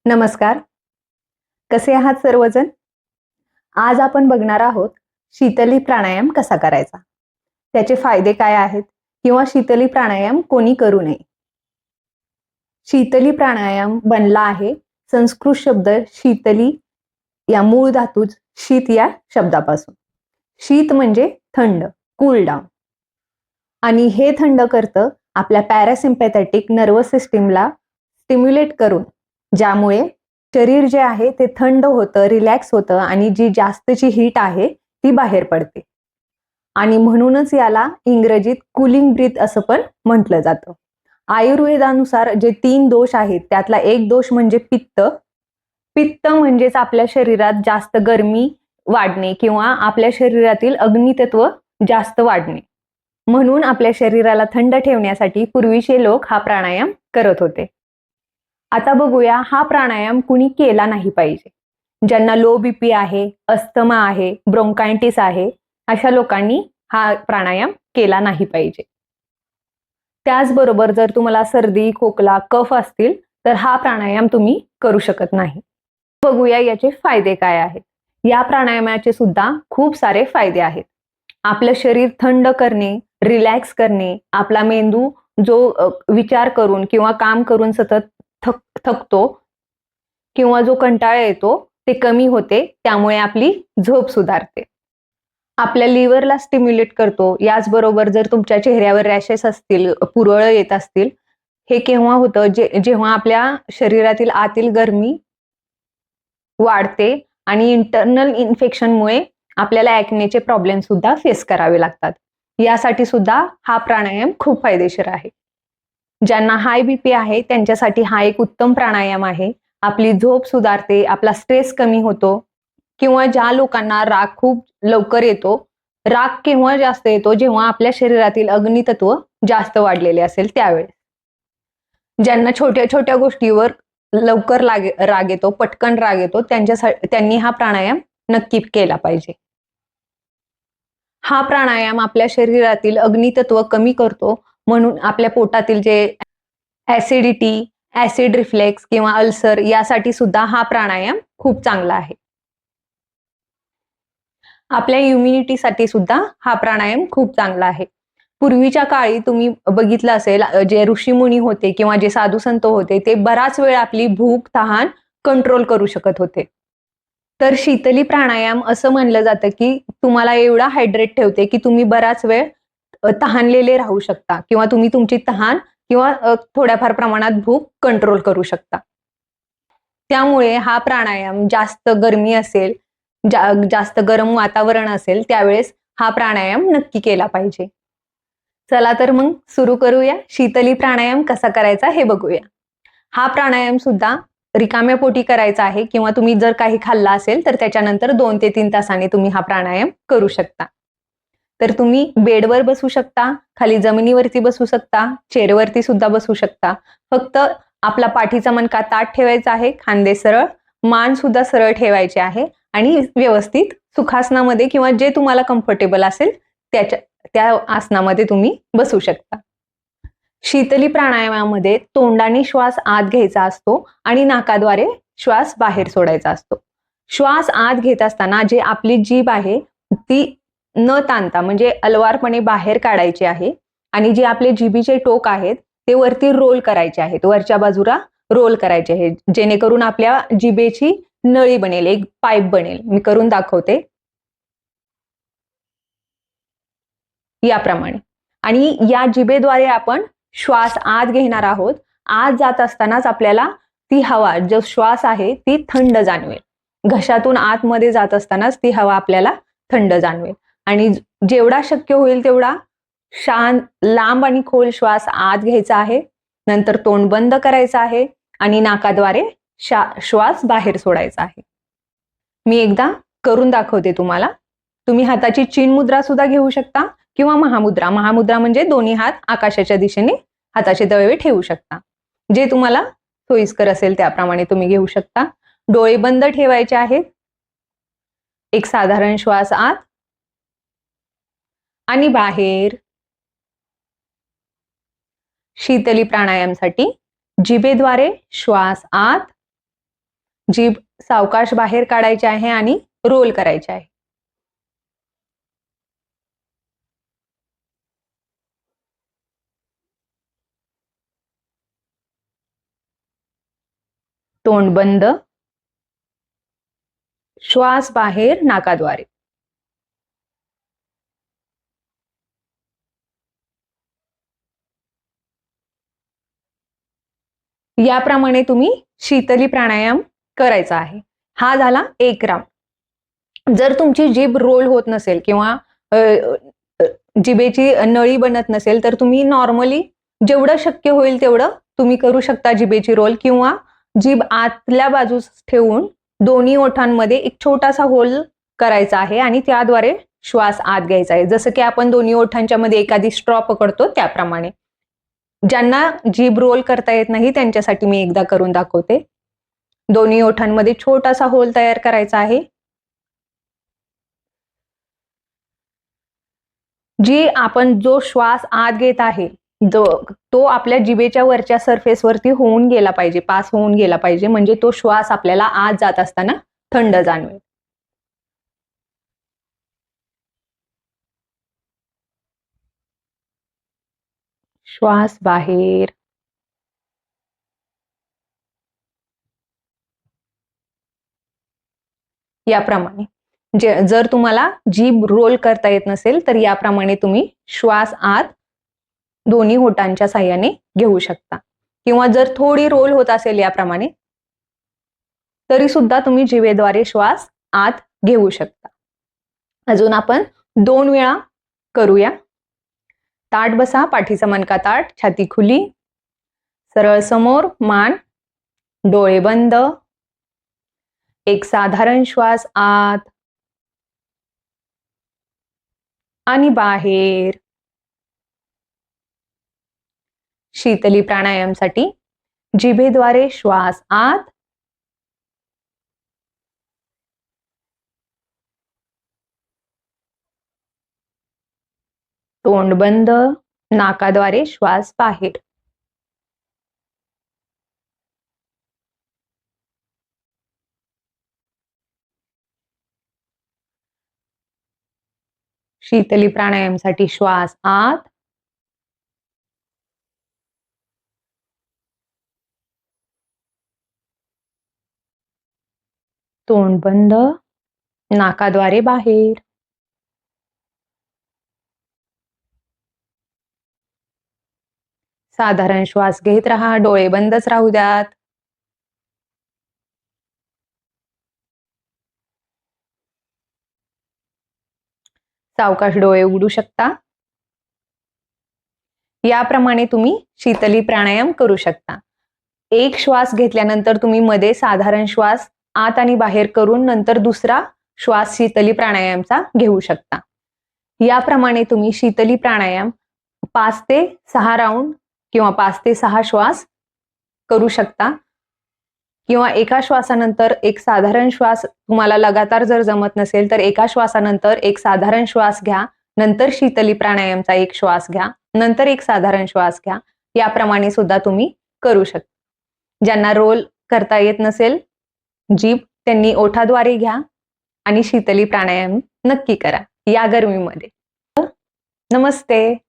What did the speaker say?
नमस्कार. कसे आहात सर्वजण? आज आपण बघणार आहोत शीतली प्राणायाम कसा करायचा. त्याचे फायदे काय आहेत किंवा शीतली प्राणायाम कोणी करू नये. शीतली प्राणायाम बनला आहे संस्कृत शब्द शीतली या मूळ धातू शीत या शब्दापासून. शीत म्हणजे थंड, कूल डाऊन. आणि हे थंड करतं आपल्या पॅरासिम्पॅथेटिक नर्वस सिस्टीमला स्टिम्युलेट करून, ज्यामुळे शरीर जे आहे ते थंड होतं, रिलॅक्स होतं आणि जी जास्तची हीट आहे ती बाहेर पडते. आणि म्हणूनच याला इंग्रजीत कूलिंग ब्रीथ असं पण म्हटलं जातं. आयुर्वेदानुसार जे 3 दोष आहेत त्यातला एक दोष म्हणजे पित्त. पित्त म्हणजेच आपल्या शरीरात जास्त गरमी वाढणे किंवा आपल्या शरीरातील अग्नितत्व जास्त वाढणे. म्हणून आपल्या शरीराला थंड ठेवण्यासाठी पूर्वीचे लोक हा प्राणायाम करत होते. आता बघूया हा प्राणायाम कुणी केला नाही पाहिजे. ज्यांना लो बीपी आहे, अस्थमा आहे, ब्रोंकायटिस आहे, अशा लोकांनी हा प्राणायाम केला नाही पाहिजे. त्याचबरोबर जर तुम्हाला सर्दी, खोकला, कफ असतील तर हा प्राणायाम तुम्ही करू शकत नाही. बघूया याचे फायदे काय आहेत. या प्राणायामाचे सुद्धा खूप सारे फायदे आहेत. आपलं शरीर थंड करणे, रिलॅक्स करणे, आपला मेंदू जो विचार करून किंवा काम करून सतत थकतो किंवा जो कंटाळा येतो ते कमी होते, त्यामुळे आपली झोप सुधारते. आपल्या लिव्हरला स्टिम्युलेट करतो. याचबरोबर जर तुमच्या चेहऱ्यावर रॅशेस असतील, पुरळ येत असतील, हे केव्हा होतं जेव्हा आपल्या शरीरातील आतील गरमी वाढते आणि इंटरनल इन्फेक्शनमुळे आपल्याला ॲक्नेचे प्रॉब्लेम सुद्धा फेस करावे लागतात. यासाठी सुद्धा हा प्राणायाम खूप फायदेशीर आहे. ज्यांना हाय बीपी आहे त्यांच्यासाठी हा एक उत्तम प्राणायाम आहे. आपली झोप सुधारते, आपला स्ट्रेस कमी होतो. किंवा ज्या लोकांना राग खूप लवकर येतो, राग केव्हा जास्त येतो जेव्हा आपल्या शरीरातील अग्नितत्व जास्त वाढलेले असेल त्यावेळेस. ज्यांना छोट्या छोट्या गोष्टीवर लवकर राग येतो, पटकन राग येतो, त्यांनी हा प्राणायाम नक्की केला पाहिजे. हा प्राणायाम आपल्या शरीरातील अग्नितत्व कमी करतो, म्हणून आपल्या पोटातील जे ऍसिडिटी, ऍसिड रिफ्लेक्स किंवा अल्सर यासाठी सुद्धा हा प्राणायाम खूप चांगला आहे. आपल्या इम्युनिटीसाठी सुद्धा हा प्राणायाम खूप चांगला आहे. पूर्वीच्या काळी तुम्ही बघितलं असेल जे ऋषीमुनी होते किंवा जे साधू संत होते ते बराच वेळ आपली भूक, तहान कंट्रोल करू शकत होते. तर शीतली प्राणायाम असं म्हणलं जातं की तुम्हाला एवढा हायड्रेट ठेवते की तुम्ही बराच वेळ तहानलेले राहू शकता किंवा तुम्ही तुमची तहान किंवा थोड्याफार प्रमाणात भूक कंट्रोल करू शकता. त्यामुळे हा प्राणायाम जास्त गरमी असेल, जास्त गरम वातावरण असेल त्यावेळेस हा प्राणायाम नक्की केला पाहिजे. चला तर मग सुरू करूया. शीतली प्राणायाम कसा करायचा हे बघूया. हा प्राणायाम सुद्धा रिकाम्या पोटी करायचा आहे किंवा तुम्ही जर काही खाल्ला असेल तर त्याच्यानंतर 2 ते 3 तासांनी तुम्ही हा प्राणायाम करू शकता. तर तुम्ही बेडवर बसू शकता, खाली जमिनीवरती बसू शकता, चेअरवरती सुद्धा बसू शकता. फक्त आपला पाठीचा मणका ताठ ठेवायचा आहे, खांदे सरळ, मान सुद्धा सरळ ठेवायचे आहे आणि व्यवस्थित सुखासनामध्ये किंवा जे तुम्हाला कम्फर्टेबल असेल त्या आसनामध्ये तुम्ही बसू शकता. शीतली प्राणायामामध्ये तोंडाने श्वास आत घ्यायचा असतो आणि नाकाद्वारे श्वास बाहेर सोडायचा असतो. श्वास आत घेत असताना जे आपली जीभ आहे ती न ताणता म्हणजे अलवारपणे बाहेर काढायची आहे आणि जे आपले जिभेचे टोक आहेत ते वरती रोल करायचे आहेत, वरच्या बाजूला रोल करायचे आहे, जेणेकरून आपल्या जिभेची नळी बनेल, एक पाईप बनेल. मी करून दाखवते याप्रमाणे. आणि या जिभेद्वारे आपण श्वास आत घेणार आहोत. आत जात असतानाच आपल्याला ती हवा, जो श्वास आहे ती थंड जाणवेल. घशातून आतमध्ये जात असतानाच ती हवा आपल्याला थंड जाणवेल. आणि जेवढा शक्य होईल तेवढा शांत, लांब आणि खोल श्वास आत घ्यायचा आहे. नंतर तोंड बंद करायचं आहे आणि नाकाद्वारे श्वास बाहेर सोडायचा आहे. मी एकदा करून दाखवते तुम्हाला. तुम्ही हाताची चिन मुद्रा सुद्धा घेऊ शकता किंवा महामुद्रा. महामुद्रा म्हणजे दोन्ही हात आकाशाच्या दिशेने हाताचे तळवे ठेवू शकता. जे तुम्हाला सोयीस्कर असेल त्याप्रमाणे तुम्ही घेऊ शकता. डोळे बंद ठेवायचे आहेत. एक साधारण श्वास आत आणि बाहेर. शीतली प्राणायामसाठी जिभेद्वारे श्वास आत जीभ सावकाश बाहेर काढायची आहे आणि रोल करायची आहे. तोंड बंद, श्वास बाहेर नाकाद्वारे. याप्रमाणे तुम्ही शीतली प्राणायाम करायचा आहे. हा झाला एक राऊंड. जर तुमची जीभ रोल होत नसेल किंवा जिभेची नळी बनत नसेल तर तुम्ही नॉर्मली जेवढं शक्य होईल तेवढं तुम्ही करू शकता जिभेची रोल, किंवा जीभ आतल्या बाजूस ठेवून दोन्ही ओठांमध्ये एक छोटासा होल करायचा आहे आणि त्याद्वारे श्वास आत घ्यायचा आहे, जसं की आपण दोन्ही ओठांच्या मध्ये एखादी स्ट्रॉ पकडतो त्याप्रमाणे. ज्यांना जीभ रोल करता येत नाही त्यांच्यासाठी मी एकदा करून दाखवते. दोन्ही ओठांमध्ये छोटासा होल तयार करायचा आहे. आपण जो श्वास आत घेत आहे तो आपल्या जिभेच्या वरच्या सरफेसवरती होऊन गेला पाहिजे, पास होऊन गेला पाहिजे, म्हणजे तो श्वास आपल्याला आत जात असताना थंड जाणवेल. श्वास बाहेर, याप्रमाणे. जर तुम्हाला जीभ रोल करता येत नसेल तर याप्रमाणे तुम्ही श्वास आत दोन्ही ओठांच्या साह्याने घेऊ शकता, किंवा जर थोडी रोल होत असेल याप्रमाणे तरी सुद्धा तुम्ही जिभेद्वारे श्वास आत घेऊ शकता. अजून आपण 2 वेळा करूया. ताठ बसा, पाठीचा मणका ताठ, छाती खुली, सरळ समोर, मान, डोळे बंद. एक साधारण श्वास आत आणि बाहेर. शीतली प्राणायामसाठी जिभेद्वारे श्वास आत, तोंड बंद, नाकाद्वारे श्वास बाहेर. शीतली प्राणायामसाठी श्वास आत, तोंड बंद, नाकाद्वारे बाहेर. साधारण श्वास घेत राहा, डोळे बंदच राहू द्यात. सावकाश डोळे उघडू शकता. याप्रमाणे तुम्ही शीतली प्राणायाम करू शकता. एक श्वास घेतल्यानंतर तुम्ही मध्ये साधारण श्वास आत आणि बाहेर करून नंतर दुसरा श्वास शीतली प्राणायामचा घेऊ शकता. याप्रमाणे तुम्ही शीतली प्राणायाम 5 ते 6 राऊंड किंवा 5 ते 6 श्वास करू शकता, किंवा एका श्वासानंतर एक साधारण श्वास, तुम्हाला लगातार जर जमत नसेल तर एका श्वासानंतर एक साधारण श्वास घ्या, नंतर शीतली प्राणायामचा एक श्वास घ्या, नंतर एक साधारण श्वास घ्या. याप्रमाणे सुद्धा तुम्ही करू शकता. ज्यांना रोल करता येत नसेल जीभ, त्यांनी ओठाद्वारे घ्या आणि शीतली प्राणायाम नक्की करा या गरमीमध्ये. नमस्ते.